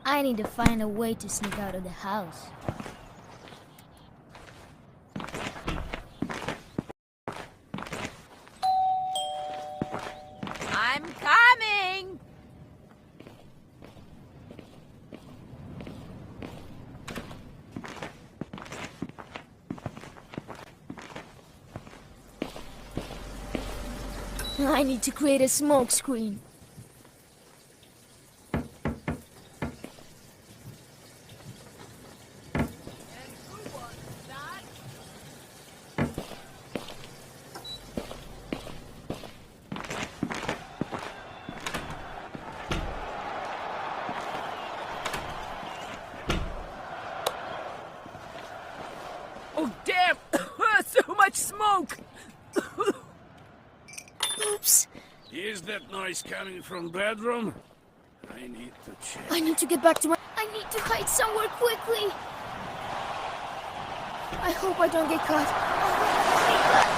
I need to find a way to sneak out of the house. I'm coming! I need to create a smoke screen. Oh, damn! So much smoke! Oops. Is that noise coming from bedroom? I need to check. I need to get back to my... I need to hide somewhere quickly. I hope I don't get caught. Oh,